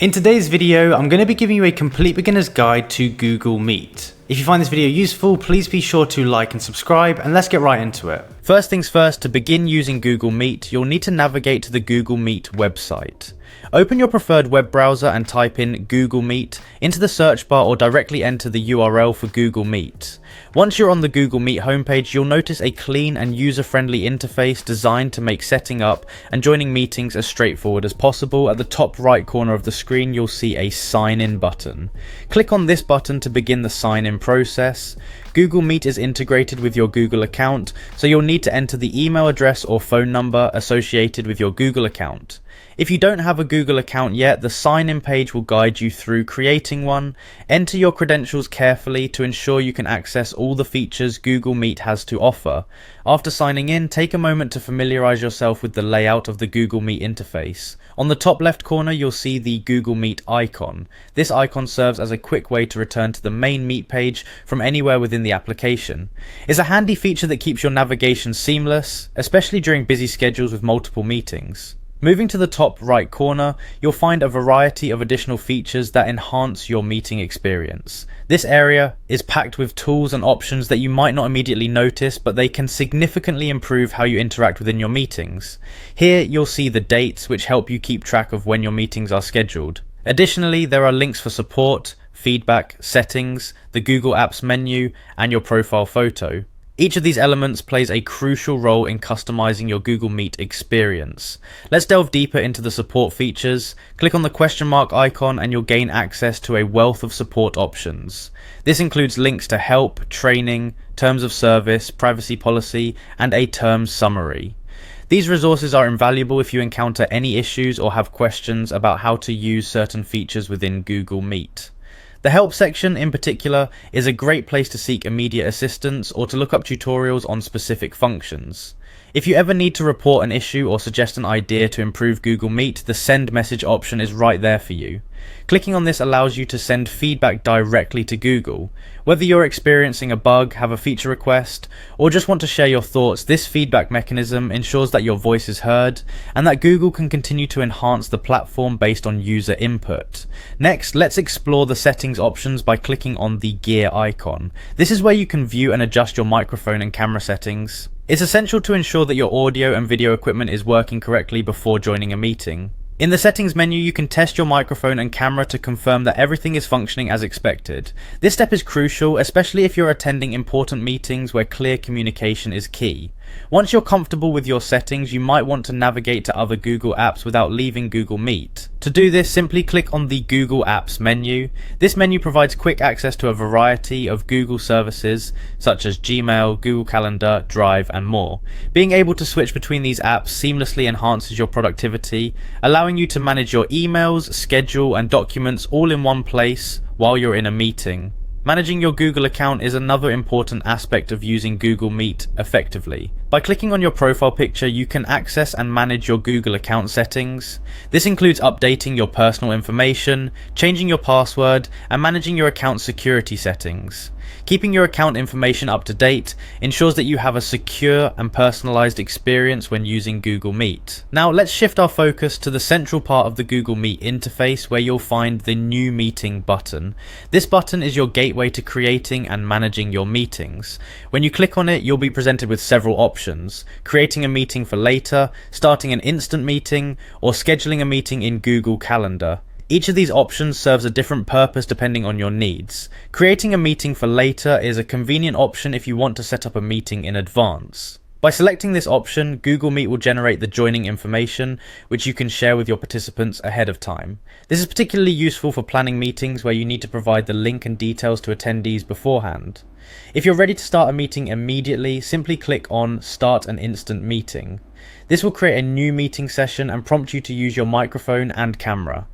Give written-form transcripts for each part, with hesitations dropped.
In today's video, I'm going to be giving you a complete beginner's guide to Google Meet. If you find this video useful, please be sure to like and subscribe, and let's get right into it. First things first, to begin using Google Meet, you'll need to navigate to the Google Meet website. Open your preferred web browser and type in Google Meet into the search bar or directly enter the URL for Google Meet. Once you're on the Google Meet homepage, you'll notice a clean and user-friendly interface designed to make setting up and joining meetings as straightforward as possible. At the top right corner of the screen, you'll see a sign in button. Click on this button to begin the sign in process. Google Meet is integrated with your Google account, so you'll need to enter the email address or phone number associated with your Google account. If you don't have a Google account yet, the sign-in page will guide you through creating one. Enter your credentials carefully to ensure you can access all the features Google Meet has to offer. After signing in, take a moment to familiarize yourself with the layout of the Google Meet interface. On the top left corner, you'll see the Google Meet icon. This icon serves as a quick way to return to the main Meet page from anywhere within the application. It's a handy feature that keeps your navigation seamless, especially during busy schedules with multiple meetings. Moving to the top right corner, you'll find a variety of additional features that enhance your meeting experience. This area is packed with tools and options that you might not immediately notice, but they can significantly improve how you interact within your meetings. Here you'll see the dates, which help you keep track of when your meetings are scheduled. Additionally, there are links for support, feedback, settings, the Google Apps menu, and your profile photo. Each of these elements plays a crucial role in customizing your Google Meet experience. Let's delve deeper into the support features. Click on the question mark icon and you'll gain access to a wealth of support options. This includes links to help, training, terms of service, privacy policy, and a terms summary. These resources are invaluable if you encounter any issues or have questions about how to use certain features within Google Meet. The help section in particular is a great place to seek immediate assistance or to look up tutorials on specific functions. If you ever need to report an issue or suggest an idea to improve Google Meet, the send message option is right there for you. Clicking on this allows you to send feedback directly to Google. Whether you're experiencing a bug, have a feature request, or just want to share your thoughts, this feedback mechanism ensures that your voice is heard and that Google can continue to enhance the platform based on user input. Next, let's explore the settings options by clicking on the gear icon. This is where you can view and adjust your microphone and camera settings. It's essential to ensure that your audio and video equipment is working correctly before joining a meeting. In the settings menu, you can test your microphone and camera to confirm that everything is functioning as expected. This step is crucial, especially if you're attending important meetings where clear communication is key. Once you're comfortable with your settings, you might want to navigate to other Google apps without leaving Google Meet. To do this, simply click on the Google Apps menu. This menu provides quick access to a variety of Google services such as Gmail, Google Calendar, Drive, and more. Being able to switch between these apps seamlessly enhances your productivity, allowing you to manage your emails, schedule, and documents all in one place while you're in a meeting. Managing your Google account is another important aspect of using Google Meet effectively. By clicking on your profile picture, you can access and manage your Google account settings. This includes updating your personal information, changing your password, and managing your account security settings. Keeping your account information up to date ensures that you have a secure and personalized experience when using Google Meet. Now let's shift our focus to the central part of the Google Meet interface, where you'll find the New Meeting button. This button is your gateway to creating and managing your meetings. When you click on it, you'll be presented with several options: creating a meeting for later, starting an instant meeting, or scheduling a meeting in Google Calendar. Each of these options serves a different purpose depending on your needs. Creating a meeting for later is a convenient option if you want to set up a meeting in advance. By selecting this option, Google Meet will generate the joining information, which you can share with your participants ahead of time. This is particularly useful for planning meetings where you need to provide the link and details to attendees beforehand. If you're ready to start a meeting immediately, simply click on Start an Instant Meeting. This will create a new meeting session and prompt you to use your microphone and camera.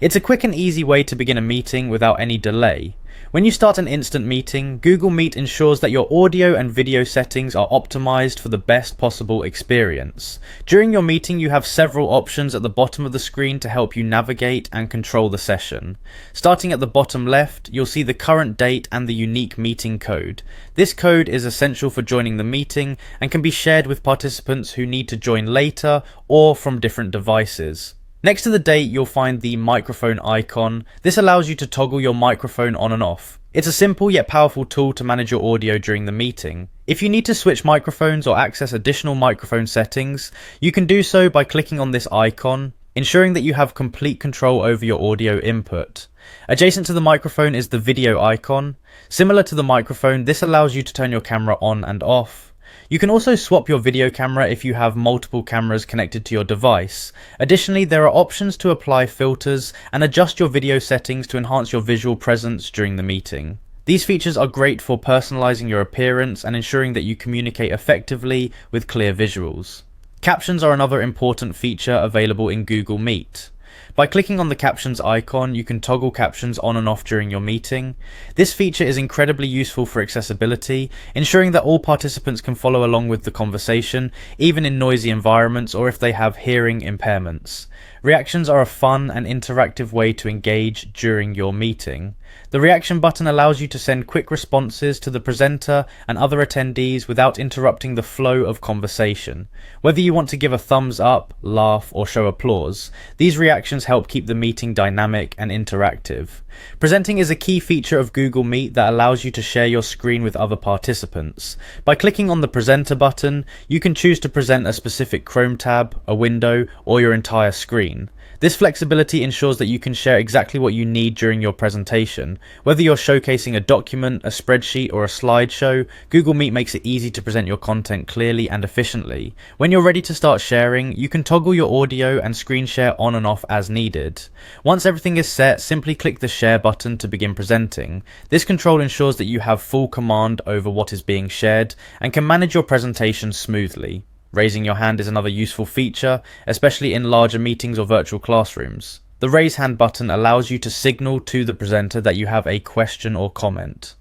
It's a quick and easy way to begin a meeting without any delay. When you start an instant meeting, Google Meet ensures that your audio and video settings are optimized for the best possible experience. During your meeting, you have several options at the bottom of the screen to help you navigate and control the session. Starting at the bottom left, you'll see the current date and the unique meeting code. This code is essential for joining the meeting and can be shared with participants who need to join later or from different devices. Next to the date, you'll find the microphone icon. This allows you to toggle your microphone on and off. It's a simple yet powerful tool to manage your audio during the meeting. If you need to switch microphones or access additional microphone settings, you can do so by clicking on this icon, ensuring that you have complete control over your audio input. Adjacent to the microphone is the video icon. Similar to the microphone, this allows you to turn your camera on and off. You can also swap your video camera if you have multiple cameras connected to your device. Additionally, there are options to apply filters and adjust your video settings to enhance your visual presence during the meeting. These features are great for personalizing your appearance and ensuring that you communicate effectively with clear visuals. Captions are another important feature available in Google Meet. By clicking on the captions icon, you can toggle captions on and off during your meeting. This feature is incredibly useful for accessibility, ensuring that all participants can follow along with the conversation, even in noisy environments or if they have hearing impairments. Reactions are a fun and interactive way to engage during your meeting. The reaction button allows you to send quick responses to the presenter and other attendees without interrupting the flow of conversation. Whether you want to give a thumbs up, laugh, or show applause, these reactions help keep the meeting dynamic and interactive. Presenting is a key feature of Google Meet that allows you to share your screen with other participants. By clicking on the presenter button, you can choose to present a specific Chrome tab, a window, or your entire screen. This flexibility ensures that you can share exactly what you need during your presentation. Whether you're showcasing a document, a spreadsheet, or a slideshow, Google Meet makes it easy to present your content clearly and efficiently. When you're ready to start sharing, you can toggle your audio and screen share on and off as needed. Once everything is set, simply click the share button to begin presenting. This control ensures that you have full command over what is being shared and can manage your presentation smoothly. Raising your hand is another useful feature, especially in larger meetings or virtual classrooms. The raise hand button allows you to signal to the presenter that you have a question or comment.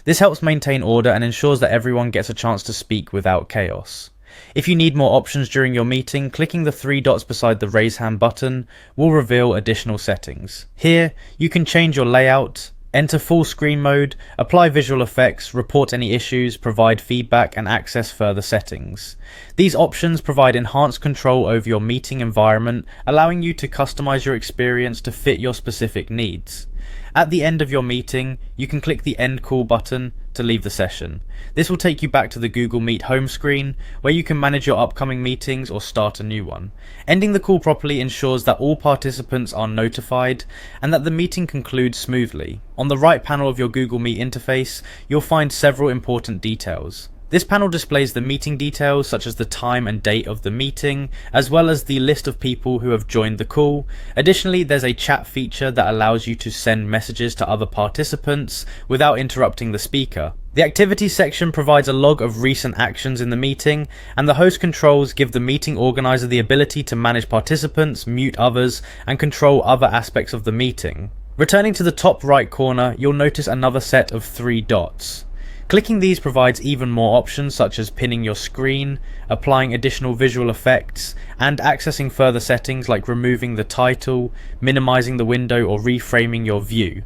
This helps maintain order and ensures that everyone gets a chance to speak without chaos. If you need more options during your meeting, clicking the three dots beside the raise hand button will reveal additional settings. Here, you can change your layout, enter full screen mode, apply visual effects, report any issues, provide feedback, and access further settings. These options provide enhanced control over your meeting environment, allowing you to customize your experience to fit your specific needs. At the end of your meeting, you can click the End Call button to leave the session. This will take you back to the Google Meet home screen, where you can manage your upcoming meetings or start a new one. Ending the call properly ensures that all participants are notified and that the meeting concludes smoothly. On the right panel of your Google Meet interface, you'll find several important details. This panel displays the meeting details such as the time and date of the meeting, as well as the list of people who have joined the call. Additionally, there's a chat feature that allows you to send messages to other participants without interrupting the speaker. The activities section provides a log of recent actions in the meeting, and the host controls give the meeting organizer the ability to manage participants, mute others, and control other aspects of the meeting. Returning to the top right corner, you'll notice another set of three dots. Clicking these provides even more options such as pinning your screen, applying additional visual effects, and accessing further settings like removing the title, minimizing the window, or reframing your view.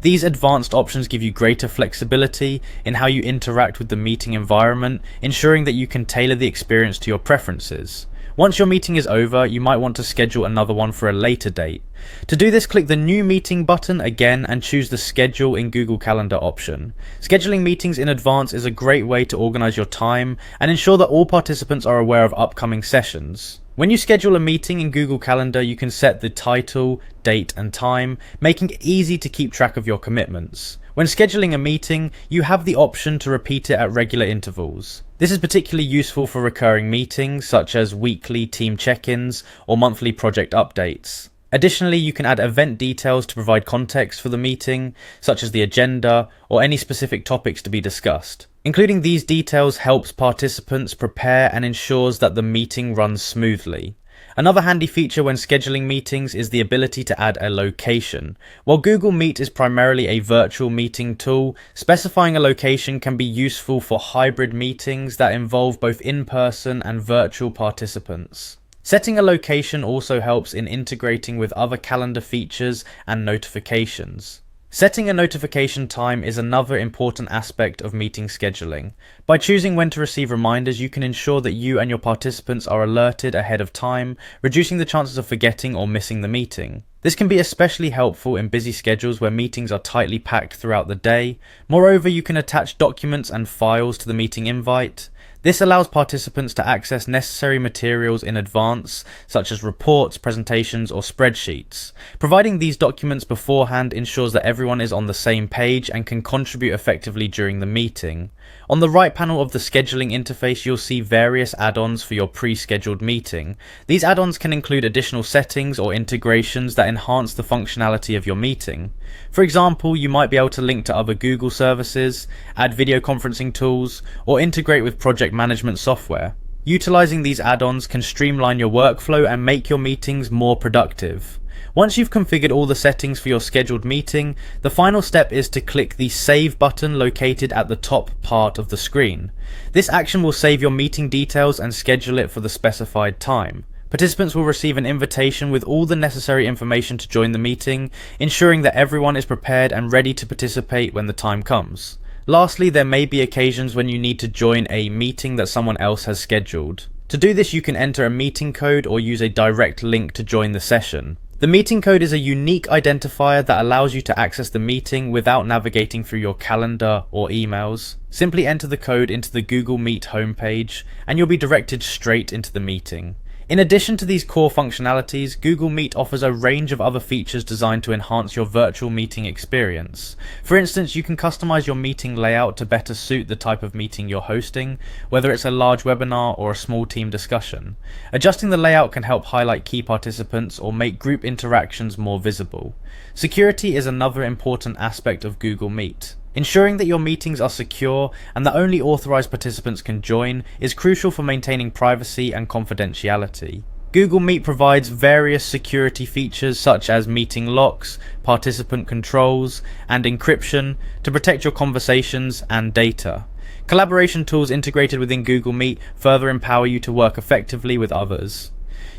These advanced options give you greater flexibility in how you interact with the meeting environment, ensuring that you can tailor the experience to your preferences. Once your meeting is over, you might want to schedule another one for a later date. To do this, click the New Meeting button again and choose the Schedule in Google Calendar option. Scheduling meetings in advance is a great way to organize your time and ensure that all participants are aware of upcoming sessions. When you schedule a meeting in Google Calendar, you can set the title, date, and time, making it easy to keep track of your commitments. When scheduling a meeting, you have the option to repeat it at regular intervals. This is particularly useful for recurring meetings, such as weekly team check-ins or monthly project updates. Additionally, you can add event details to provide context for the meeting, such as the agenda or any specific topics to be discussed. Including these details helps participants prepare and ensures that the meeting runs smoothly. Another handy feature when scheduling meetings is the ability to add a location. While Google Meet is primarily a virtual meeting tool, specifying a location can be useful for hybrid meetings that involve both in-person and virtual participants. Setting a location also helps in integrating with other calendar features and notifications. Setting a notification time is another important aspect of meeting scheduling. By choosing when to receive reminders, you can ensure that you and your participants are alerted ahead of time, reducing the chances of forgetting or missing the meeting. This can be especially helpful in busy schedules where meetings are tightly packed throughout the day. Moreover, you can attach documents and files to the meeting invite. This allows participants to access necessary materials in advance, such as reports, presentations, or spreadsheets. Providing these documents beforehand ensures that everyone is on the same page and can contribute effectively during the meeting. On the right panel of the scheduling interface, you'll see various add-ons for your pre-scheduled meeting. These add-ons can include additional settings or integrations that enhance the functionality of your meeting. For example, you might be able to link to other Google services, add video conferencing tools, or integrate with project management software. Utilizing these add-ons can streamline your workflow and make your meetings more productive. Once you've configured all the settings for your scheduled meeting, the final step is to click the Save button located at the top part of the screen. This action will save your meeting details and schedule it for the specified time. Participants will receive an invitation with all the necessary information to join the meeting, ensuring that everyone is prepared and ready to participate when the time comes. Lastly, there may be occasions when you need to join a meeting that someone else has scheduled. To do this, you can enter a meeting code or use a direct link to join the session. The meeting code is a unique identifier that allows you to access the meeting without navigating through your calendar or emails. Simply enter the code into the Google Meet homepage and you'll be directed straight into the meeting. In addition to these core functionalities, Google Meet offers a range of other features designed to enhance your virtual meeting experience. For instance, you can customize your meeting layout to better suit the type of meeting you're hosting, whether it's a large webinar or a small team discussion. Adjusting the layout can help highlight key participants or make group interactions more visible. Security is another important aspect of Google Meet. Ensuring that your meetings are secure and that only authorized participants can join is crucial for maintaining privacy and confidentiality. Google Meet provides various security features such as meeting locks, participant controls, and encryption to protect your conversations and data. Collaboration tools integrated within Google Meet further empower you to work effectively with others.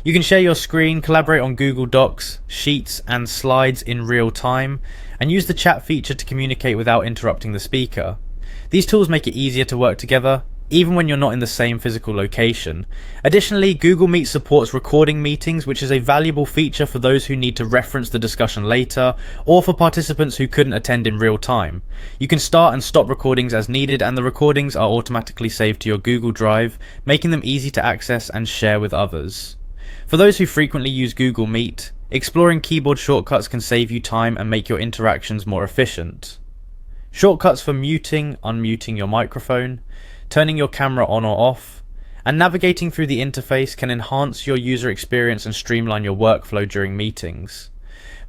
You can share your screen, collaborate on Google Docs, Sheets, and Slides in real time, and use the chat feature to communicate without interrupting the speaker. These tools make it easier to work together, even when you're not in the same physical location. Additionally, Google Meet supports recording meetings, which is a valuable feature for those who need to reference the discussion later, or for participants who couldn't attend in real time. You can start and stop recordings as needed, and the recordings are automatically saved to your Google Drive, making them easy to access and share with others. For those who frequently use Google Meet, exploring keyboard shortcuts can save you time and make your interactions more efficient. Shortcuts for muting, unmuting your microphone, turning your camera on or off, and navigating through the interface can enhance your user experience and streamline your workflow during meetings.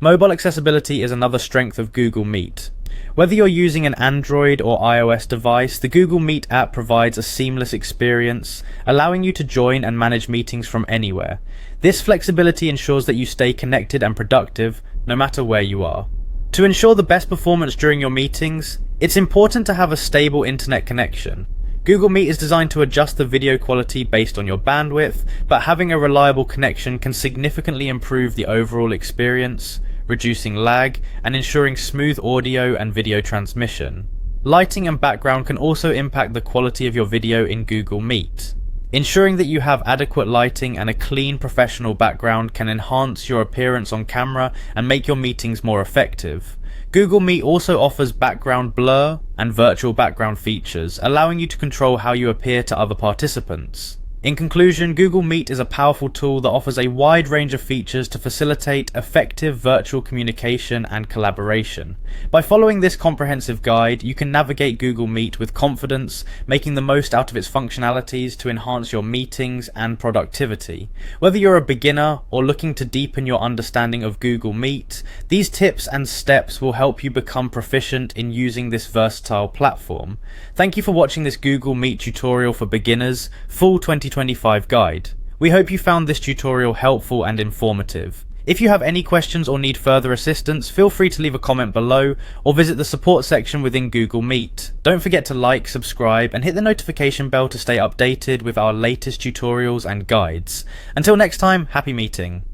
Mobile accessibility is another strength of Google Meet. Whether you're using an Android or iOS device, the Google Meet app provides a seamless experience, allowing you to join and manage meetings from anywhere. This flexibility ensures that you stay connected and productive, no matter where you are. To ensure the best performance during your meetings, it's important to have a stable internet connection. Google Meet is designed to adjust the video quality based on your bandwidth, but having a reliable connection can significantly improve the overall experience, reducing lag, and ensuring smooth audio and video transmission. Lighting and background can also impact the quality of your video in Google Meet. Ensuring that you have adequate lighting and a clean professional background can enhance your appearance on camera and make your meetings more effective. Google Meet also offers background blur and virtual background features, allowing you to control how you appear to other participants. In conclusion, Google Meet is a powerful tool that offers a wide range of features to facilitate effective virtual communication and collaboration. By following this comprehensive guide, you can navigate Google Meet with confidence, making the most out of its functionalities to enhance your meetings and productivity. Whether you're a beginner or looking to deepen your understanding of Google Meet, these tips and steps will help you become proficient in using this versatile platform. Thank you for watching this Google Meet tutorial for beginners, full 2025 guide. We hope you found this tutorial helpful and informative. If you have any questions or need further assistance, feel free to leave a comment below or visit the support section within Google Meet. Don't forget to like, subscribe, and hit the notification bell to stay updated with our latest tutorials and guides. Until next time, happy meeting.